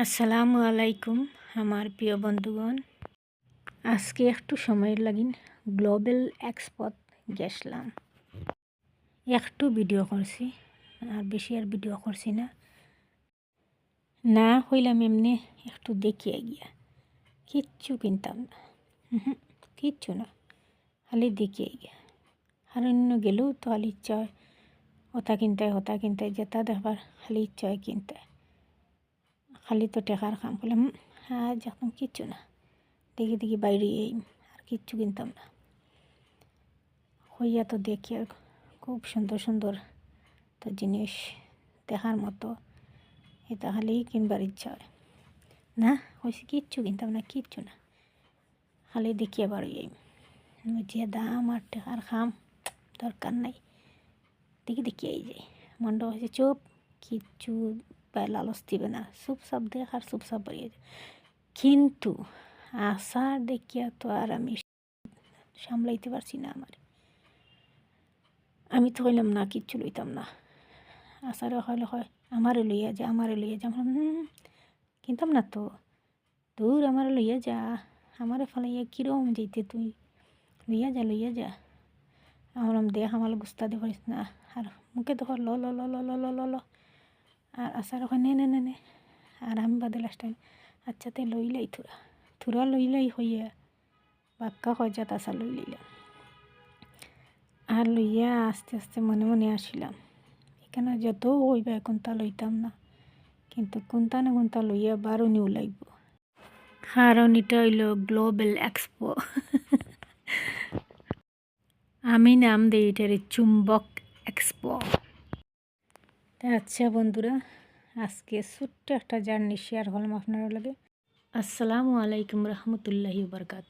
আসসালামু আলাইকুম আমার প্রিয় বন্ধুগণ। আজকে একটু সময়ের লাগিন গ্লোবাল এক্সপোত গেছলাম। একটু ভিডিও করছি, আর বেশি আর ভিডিও করছি না হইলাম এমনি একটু দেখিয়ে গিয়া। কিচ্ছু কিনতাম না, কিচ্ছু না, খালি দেখিয়ে গিয়া। আর অন্য গেলেও তো খালি ইচ্ছা হয় হতা কিনতে যেটা দেখবার খালি ইচ্ছা হয় কিনতে। খালি তো টেকার খাম করলাম আজ এখন কিচ্ছু না, দেখি বাইরে এই আর কিচ্ছু কিনতাম না। হইয়া তো দেখি আর খুব সুন্দর তো জিনিস দেখার মতো, এটা খালি কিনবার ইচ্ছা হয় না। হয়েছে কিচ্ছু কিনতাম না, কিচ্ছু না, খালি দেখিয়ে বাড়ি এই যে দাম আর টেকার খাম দরকার নাই। দেখি এই যাই মনটা হয়েছে চুপ, কিচ্ছু লালচ দিবে না, চুপচাপ দেখ আর চুপচাপ বাড়িয়ে যায়। কিন্তু আশার দেখিয়া তো আর আমি সামলাইতে পারছি না। আমি তো হইলাম না, কিচ্ছু লইতাম না। আশারে হইলে হয় আমারে লইয়া যা কিনতাম না তো, দূর আমারে লইয়া যা, আমারে ফলাইয়া কিরম যেতে তুই, লইয়া যা। আমার দেখ আমার গুস্তা দিয়ে পারিস না, আর মুখে তো ল ল ল ল ল ল ল ল আর আশার হয় নে। আর আমি বাদে লাস্ট টাইম আচ্ছা তে লইলাই থুরা লইলাই হইয়া বাক্কা হয় যা তাছা লই লইলাম। আর লইয়া আস্তে মনে আসিলাম এখানে যত হইবা কোনটা লইতাম না, কিন্তু কোনটা লইয়া বারণিও লাগব, কারণ এটা হইল গ্লোবাল এক্সপো। আমি নাম দিই এটার চুম্বক এক্সপো। আচ্ছা বন্ধুরা, আজকে ছোট্ট একটা জার্নি শেয়ার হলাম আপনারা লাগে। আসসালামু আলাইকুম রহমতুল্লাহি বারকাতু।